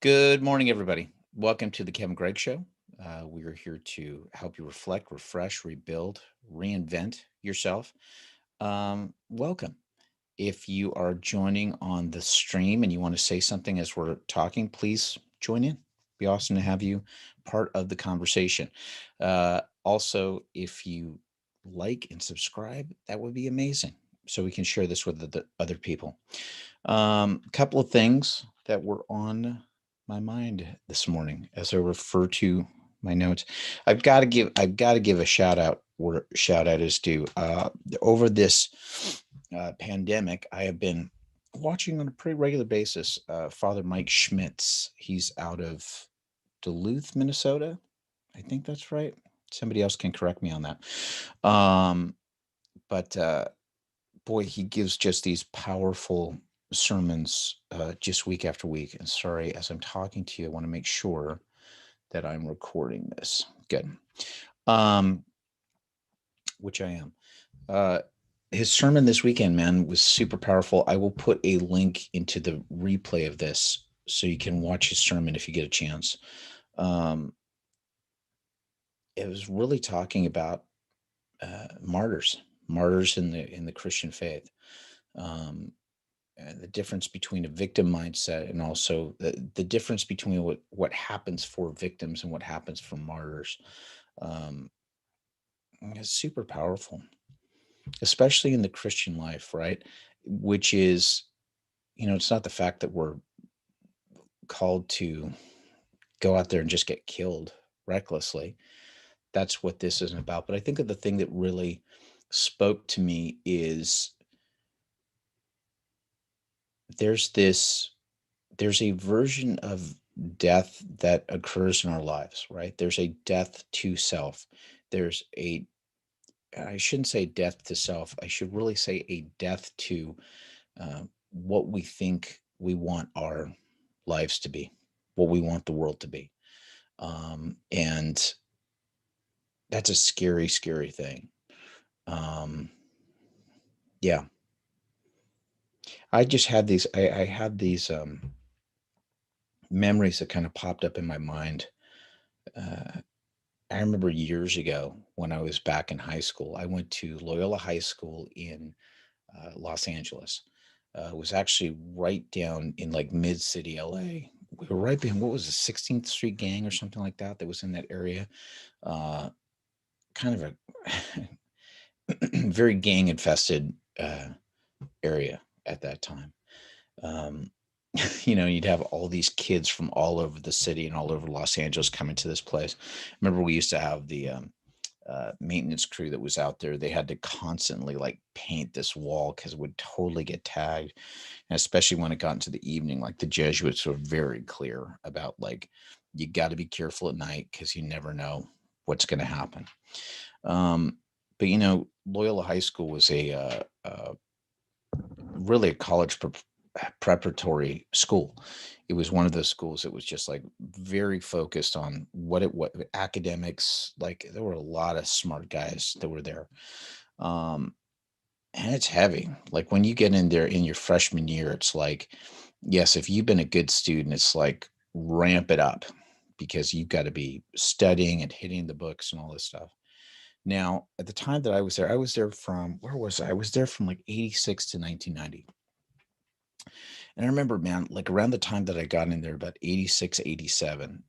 Good morning, everybody. Welcome to the Kevin Gregg Show. We are here to help you reflect, refresh, rebuild, reinvent yourself. Welcome. If you are joining on the stream and you want to say something as we're talking, please join in. Be awesome to have you part of the conversation. Also, if you like and subscribe, that would be amazing. So we can share this with the other people. Couple of things that were on my mind this morning as I refer to my notes. I've got to give a shout out where shout out is due. Over this pandemic, I have been watching on a pretty regular basis Father Mike Schmitz. He's out of Duluth, Minnesota. I think that's right. Somebody else can correct me on that. But boy, he gives just these powerful sermons just week after week. And sorry, as I'm talking to you, I want to make sure that I'm recording this. Good. Um, which I am. Uh, his sermon this weekend, man, was super powerful. I will put a link into the replay of this so you can watch his sermon if you get a chance. Um, it was really talking about martyrs in the Christian faith. Um, and the difference between a victim mindset and also the difference between what happens for victims and what happens for martyrs um, is super powerful, especially in the Christian life, right? Which is, it's not the fact that we're called to go out there and just get killed recklessly. That's what this isn't about. But I think that the thing that really spoke to me is there's this there's a version of death that occurs in our lives, right? There's a death to self. There's a, I shouldn't say death to self. I should really say a death to what we think we want our lives to be, what we want the world to be. And that's a scary, scary thing. Um, yeah. I had these memories that kind of popped up in my mind. Uh, I remember years ago when I was back in high school, I went to Loyola High School in Los Angeles. It was actually right down in like mid city LA. We were right behind what was the 16th Street gang or something like that was in that area. Uh, kind of a very gang infested area at that time. Um, you'd have all these kids from all over the city and all over Los Angeles coming to this place. Remember, we used to have the maintenance crew that was out there. They had to constantly like paint this wall because it would totally get tagged. And especially when it got into the evening, like the Jesuits were very clear about like, you got to be careful at night because you never know what's going to happen. Um, but Loyola High School was really a college preparatory school. It was one of those schools that was just like very focused on what academics. Like there were a lot of smart guys that were there. Um, and it's heavy. Like when you get in there in your freshman year, it's like, yes, if you've been a good student, it's like ramp it up because you've got to be studying and hitting the books and all this stuff. Now, at the time that I was there from where was I? I was there from like 86 to 1990. And I remember, man, like around the time that I got in there, about 86, 87,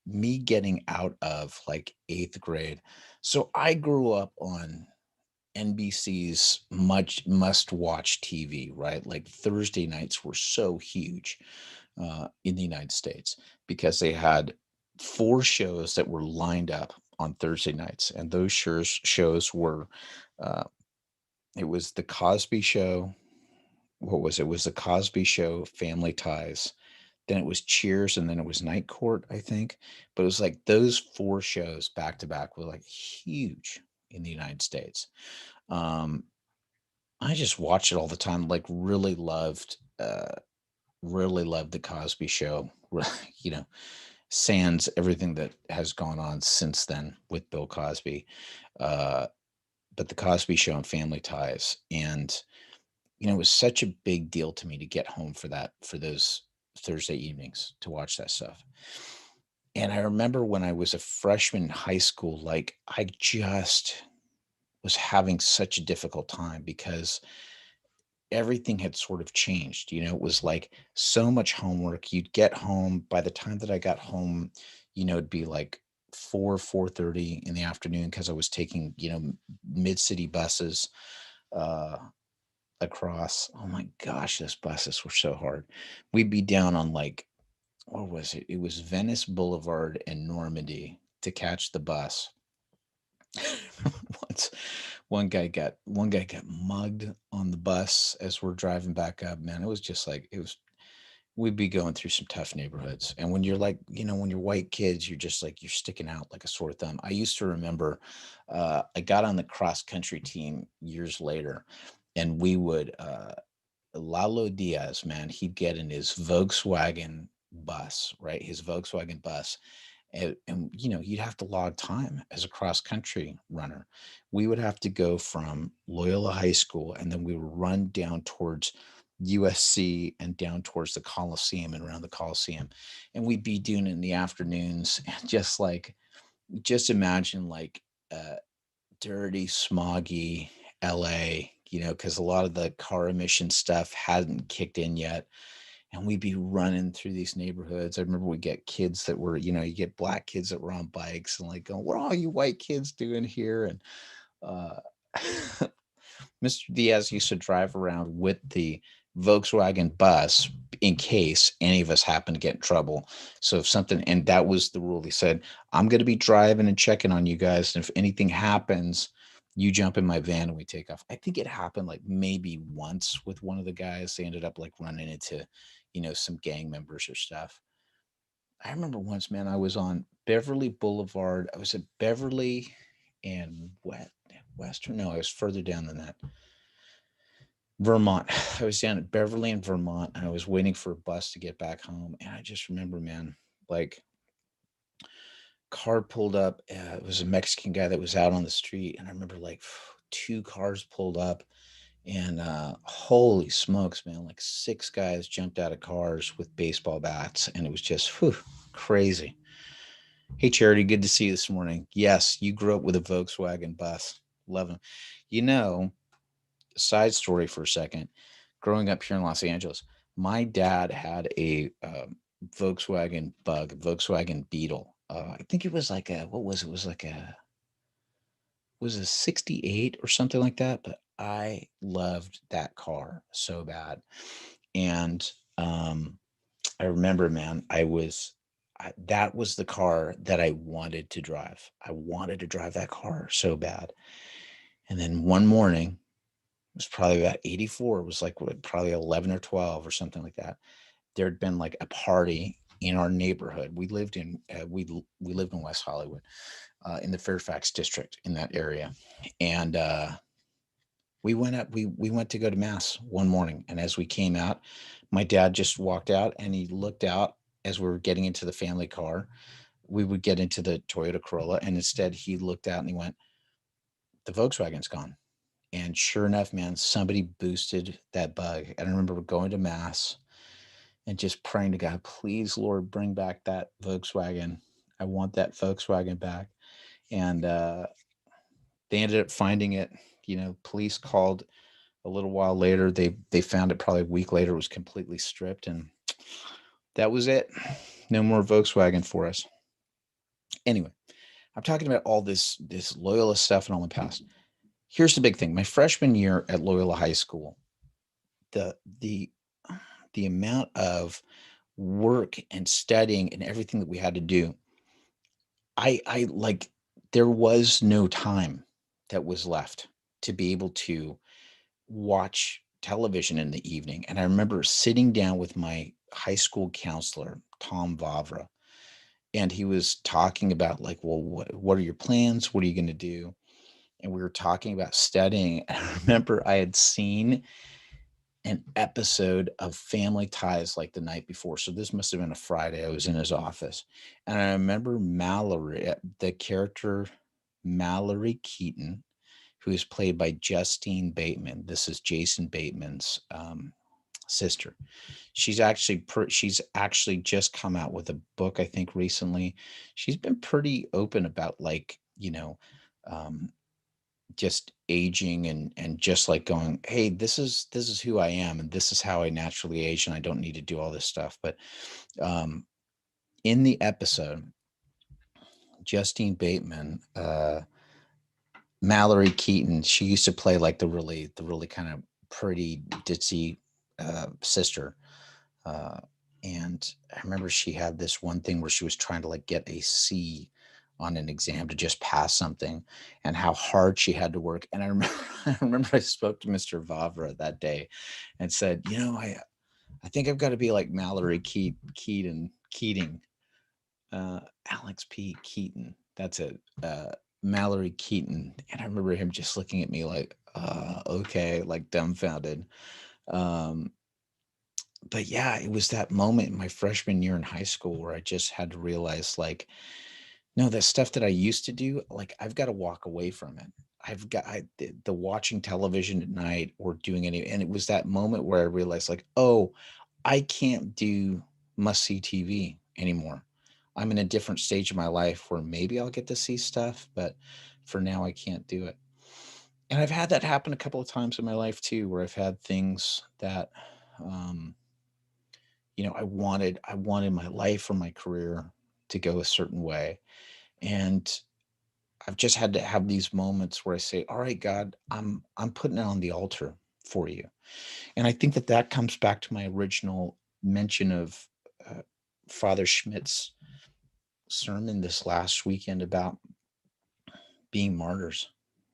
me getting out of like eighth grade. So I grew up on NBC's much must watch TV, right? Like Thursday nights were so huge in the United States because they had four shows that were lined up on Thursday nights. And those shows were, uh, it was The Cosby Show. What was it? It was The Cosby Show, Family Ties, then it was Cheers, and then it was Night Court, I think. But it was like those four shows back to back were like huge in the United States. Um, I just watched it all the time. Like really loved the Cosby Show. You know, sans everything that has gone on since then with Bill Cosby. Uh, but the Cosby Show and Family Ties, and it was such a big deal to me to get home for those. Thursday evenings to watch that stuff. And I remember when I was a freshman in high school, like I just was having such a difficult time because everything had sort of changed. It was like so much homework. You'd get home. By the time that I got home, it'd be like 4:30 in the afternoon because I was taking, mid-city buses uh across. Oh my gosh, those buses were so hard. We'd be down on like, what was it? It was Venice Boulevard and Normandy to catch the bus. Once one guy got mugged on the bus as we're driving back up. Man, it was just like it was. We'd be going through some tough neighborhoods, and when you're like, when you're white kids, you're just like you're sticking out like a sore thumb. I used to remember, I got on the cross country team years later, and we would Lalo Diaz, man, he'd get in his Volkswagen bus, right? His Volkswagen bus, and you'd have to log time as a cross country runner. We would have to go from Loyola High School, and then we would run down towards USC and down towards the Coliseum and around the Coliseum, and we'd be doing it in the afternoons. Just imagine like dirty, smoggy LA, because a lot of the car emission stuff hadn't kicked in yet, and we'd be running through these neighborhoods. I remember we get kids that were, you get black kids that were on bikes and like going, "What are all you white kids doing here?" And uh, Mr. Diaz used to drive around with the Volkswagen bus in case any of us happened to get in trouble. So if something, and that was the rule. He said, "I'm going to be driving and checking on you guys. And if anything happens, you jump in my van and we take off." I think it happened like maybe once with one of the guys. They ended up like running into, some gang members or stuff. I remember once, man, I was on Beverly Boulevard. I was at Beverly and Western. No, I was further down than that. Vermont. I was down at Beverly in Vermont, and I was waiting for a bus to get back home. And I just remember, man, like car pulled up. It was a Mexican guy that was out on the street, and I remember like two cars pulled up, and holy smokes, man! Like six guys jumped out of cars with baseball bats, and it was just crazy. Hey, Charity, good to see you this morning. Yes, you grew up with a Volkswagen bus. Love them. You know, Side story for a second. Growing up here in Los Angeles, my dad had a Volkswagen Bug, Volkswagen Beetle. I think it was like a what was it? It was like a was a 68 or something like that. But I loved that car so bad, and um, I remember, man, that was the car that I wanted to drive. I wanted to drive that car so bad. And then one morning, it was probably about 84. It was like probably 11 or 12 or something like that. There had been like a party in our neighborhood. We lived in West Hollywood, in the Fairfax district in that area, and we went up. We went to go to mass one morning, and as we came out, my dad just walked out and he looked out as we were getting into the family car. We would get into the Toyota Corolla, and instead he looked out and he went, "The Volkswagen's gone." And sure enough, man, somebody boosted that Bug. And I remember going to mass and just praying to God, "Please, Lord, bring back that Volkswagen. I want that Volkswagen back." And they ended up finding it. Police called a little while later. They found it probably a week later. It was completely stripped, and that was it. No more Volkswagen for us. Anyway, I'm talking about all this Loyola stuff and all my past. Here's the big thing. My freshman year at Loyola High School, the the the amount of work and studying and everything that we had to do, I like there was no time that was left to be able to watch television in the evening. And I remember sitting down with my high school counselor, Tom Vavra, and he was talking about like, well, what are your plans? What are you going to do? And we were talking about studying. And I remember I had seen an episode of Family Ties like the night before. So this must have been a Friday. I was in his office. And I remember Mallory, the character Mallory Keaton, who is played by Justine Bateman. This is Jason Bateman's sister. She's actually just come out with a book, I think, recently. She's been pretty open about, like, um, just aging, and just like going, hey, this is who I am, and this is how I naturally age, and I don't need to do all this stuff. But um, in the episode, Justine Bateman, Mallory Keaton, she used to play like the really kind of pretty ditzy sister. Uh, and I remember she had this one thing where she was trying to like get a C on an exam to just pass something, and how hard she had to work. And I remember, I spoke to Mr. Vavra that day and said, I think I've got to be like Mallory Keating, Alex P. Keaton. That's it. Mallory Keaton. And I remember him just looking at me like, okay, like dumbfounded. Um, but yeah, it was that moment in my freshman year in high school where I just had to realize, like, no, that stuff that I used to do, like, I've got to walk away from it. The watching television at night or doing any, and it was that moment where I realized, like, oh, I can't do must see TV anymore. I'm in a different stage of my life where maybe I'll get to see stuff, but for now I can't do it. And I've had that happen a couple of times in my life too, where I've had things that, um, I wanted my life or my career to go a certain way. And I've just had to have these moments where I say, all right, God, I'm putting it on the altar for you. And I think that that comes back to my original mention of uh, Father Schmitz sermon this last weekend about being martyrs,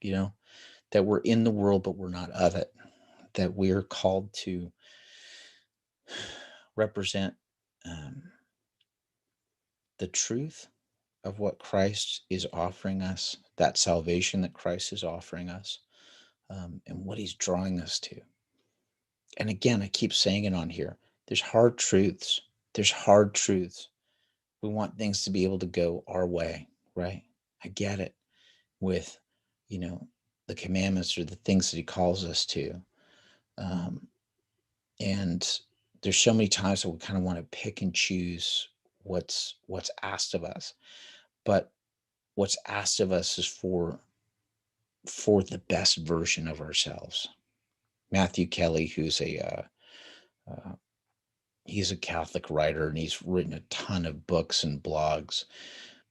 you know, that we're in the world, but we're not of it, that we're called to represent um, the truth of what Christ is offering us, that salvation that Christ is offering us, and what he's drawing us to. And again, I keep saying it on here, there's hard truths. There's hard truths. We want things to be able to go our way, right? I get it with, you know, the commandments or the things that he calls us to. Um, and there's so many times that we kind of want to pick and choose what's asked of us. But what's asked of us is for the best version of ourselves. Matthew Kelly, who's uh, he's a Catholic writer, and he's written a ton of books and blogs,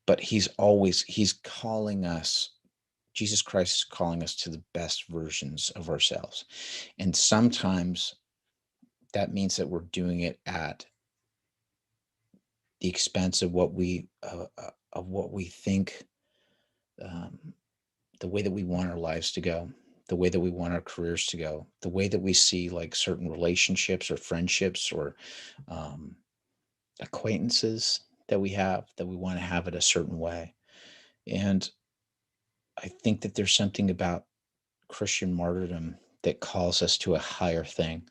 but he's calling us, Jesus Christ is calling us to the best versions of ourselves. And sometimes that means that we're doing it at the expense of what we think, um, the way that we want our lives to go, the way that we want our careers to go, the way that we see like certain relationships or friendships or um, acquaintances that we want to have it a certain way. And I think that there's something about Christian martyrdom that calls us to a higher thing.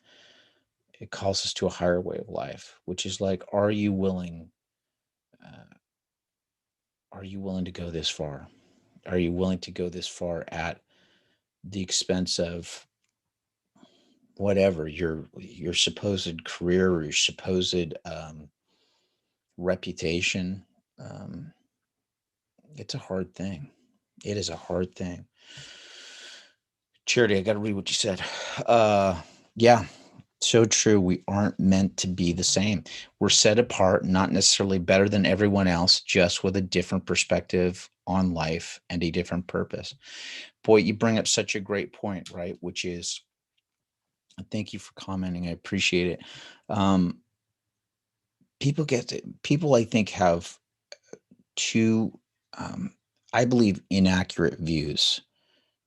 It calls us to a higher way of life, which is like, are you willing? Uh, are you willing to go this far? Are you willing to go this far at the expense of whatever your supposed career or your supposed reputation? Um, it's a hard thing. It is a hard thing. Charity, I got to read what you said. Yeah, so true. We aren't meant to be the same. We're set apart, not necessarily better than everyone else, just with a different perspective on life and a different purpose. Boy, you bring up such a great point, right? Which is, thank you for commenting. I appreciate it. Um, people, I think, have two, um, I believe,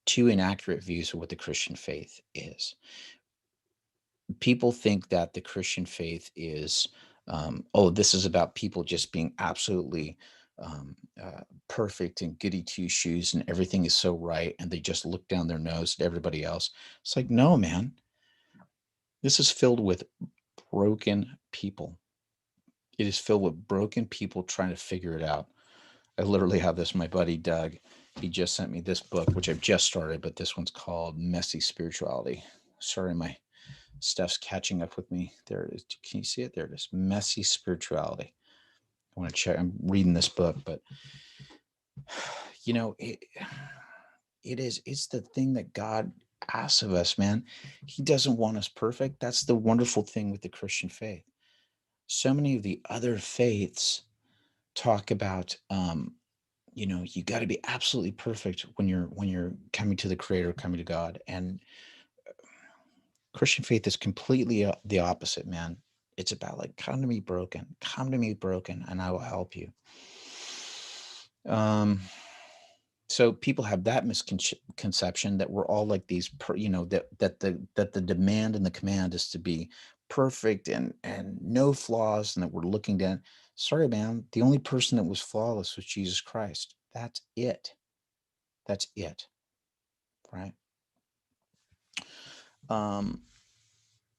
two inaccurate views of what the Christian faith is. People think that the Christian faith is, oh, this is about people just being absolutely um, perfect and goody two shoes, and everything is so right, and they just look down their nose at everybody else. It's like, no, man, this is filled with broken people. It is filled with broken people trying to figure it out. I literally have this. My buddy Doug, he just sent me this book, which I've just started, but this one's called Messy Spirituality. Sorry, my Stuff's catching up with me. There it is. Can you see it? There it is. Messy spirituality. I want to check. I'm reading this book, but it's the thing that God asks of us, man. He doesn't want us perfect. That's the wonderful thing with the Christian faith. So many of the other faiths talk about you got to be absolutely perfect when you're coming to the Creator, coming to God. And Christian faith is completely the opposite, man. It's about like, come to me broken, and I will help you. So people have that misconception that we're all like these, that the demand and the command is to be perfect and no flaws, and that we're looking down. Sorry, man. The only person that was flawless was Jesus Christ. That's it. That's it. Right.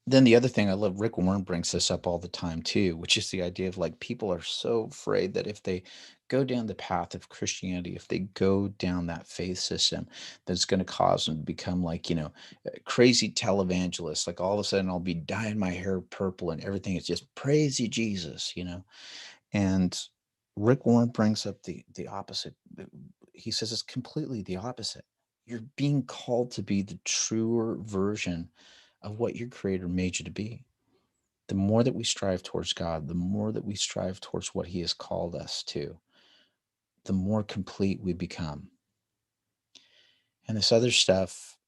Then the other thing I love, Rick Warren brings this up all the time too, which is the idea of like, people are so afraid that if they go down the path of Christianity, if they go down that faith system, that's going to cause them to become like, crazy televangelists. Like all of a sudden I'll be dyeing my hair purple and everything is just praise you, Jesus, And Rick Warren brings up the opposite. He says it's completely the opposite. You're being called to be the truer version of what your Creator made you to be. The more that we strive towards God, the more that we strive towards what He has called us to, the more complete we become. And this other stuff,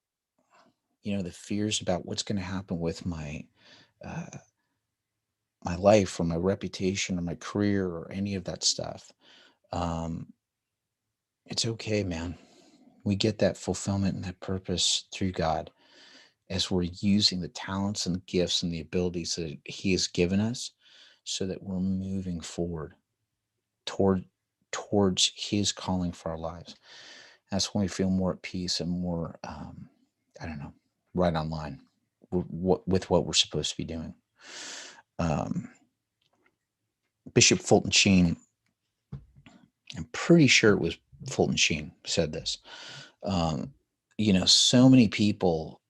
the fears about what's going to happen with my life or my reputation or my career or any of that stuff, it's okay, man. We get that fulfillment and that purpose through God as we're using the talents and the gifts and the abilities that He has given us, so that we're moving forward towards His calling for our lives. That's when we feel more at peace and more, right on line with what we're supposed to be doing. Bishop Fulton Sheen, I'm pretty sure it was Fulton Sheen, said this. So many people.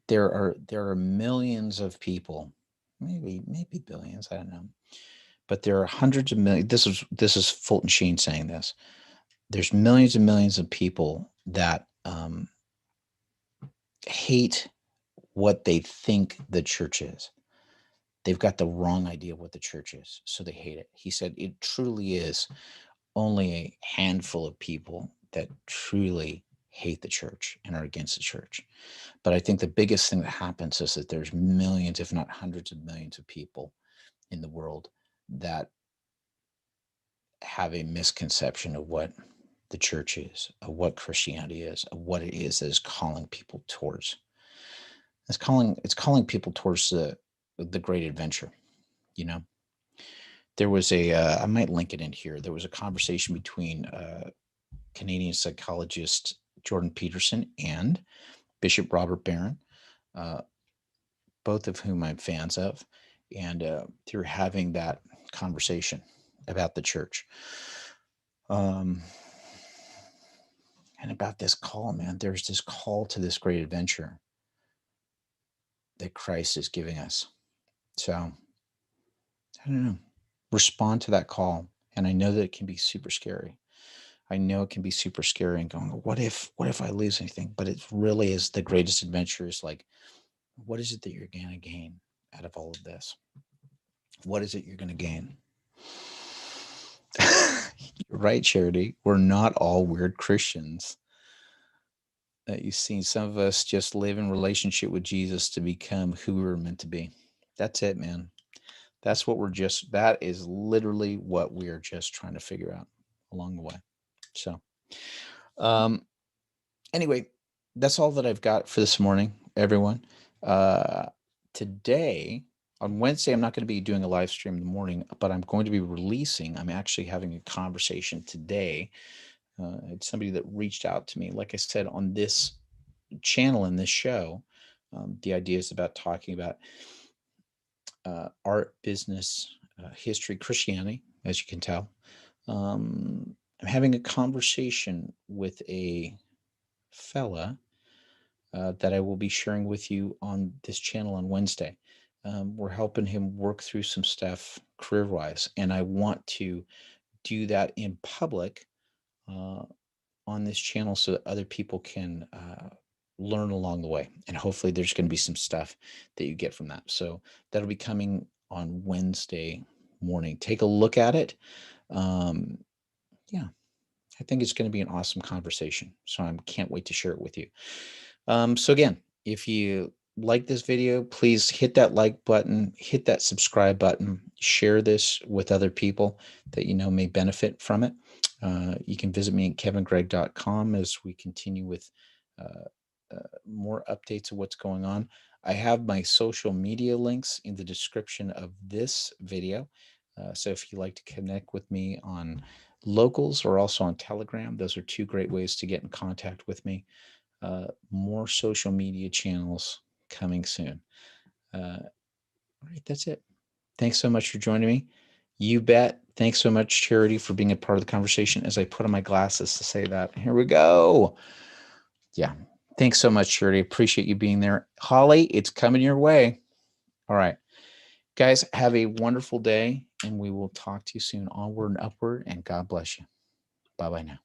There are millions of people, maybe billions, I don't know, but there are hundreds of millions. This is Fulton Sheen saying this. There's millions and millions of people that hate what they think the church is. They've got the wrong idea of what the church is, so they hate it. He said it truly is only a handful of people that truly hate the church and are against the church. But I think the biggest thing that happens is that there's millions, if not hundreds of millions of people in the world that have a misconception of what the church is, of what Christianity is, of what it is that is calling people towards. It's calling people towards the great adventure. There was I might link it in here. There was a conversation between Canadian psychologist Jordan Peterson and Bishop Robert Barron, both of whom I'm fans of, and through having that conversation about the church, and about this call, man. There's this call to this great adventure that Christ is giving us. So I don't know. Respond to that call, and I know that it can be super scary. I know it can be super scary and going, what if I lose anything? But it really is the greatest adventure. Is like, what is it that you're going to gain out of all of this? What is it you're going to gain? Right, Charity. We're not all weird Christians. You've seen some of us just live in relationship with Jesus to become who we were meant to be. That's it, man. That is literally what we are just trying to figure out along the way. So, anyway, that's all that I've got for this morning, everyone. Today, on Wednesday, I'm not going to be doing a live stream in the morning, but I'm going to be I'm actually having a conversation today. It's somebody that reached out to me, like I said, on this channel in this show. The idea is about talking about art, business, history, Christianity, as you can tell. I'm having a conversation with a fella that I will be sharing with you on this channel on Wednesday. We're helping him work through some stuff career-wise, and I want to do that in public on this channel so that other people can learn along the way. And hopefully there's going to be some stuff that you get from that. So that'll be coming on Wednesday morning. Take a look at it. Yeah, I think it's going to be an awesome conversation. So I can't wait to share it with you. So again, if you like this video, please hit that like button, hit that subscribe button, share this with other people that you know may benefit from it. You can visit me at kevingregg.com as we continue with more updates of what's going on. I have my social media links in the description of this video. So if you'd like to connect with me on Locals or also on Telegram, those are two great ways to get in contact with me. More social media channels coming soon. All right, that's it. Thanks so much for joining me. You bet. Thanks so much, Charity, for being a part of the conversation as I put on my glasses to say that. Here we go. Yeah. Thanks so much, Charity. Appreciate you being there. Holly, it's coming your way. All right. Guys, have a wonderful day, and we will talk to you soon. Onward and upward, and God bless you. Bye-bye now.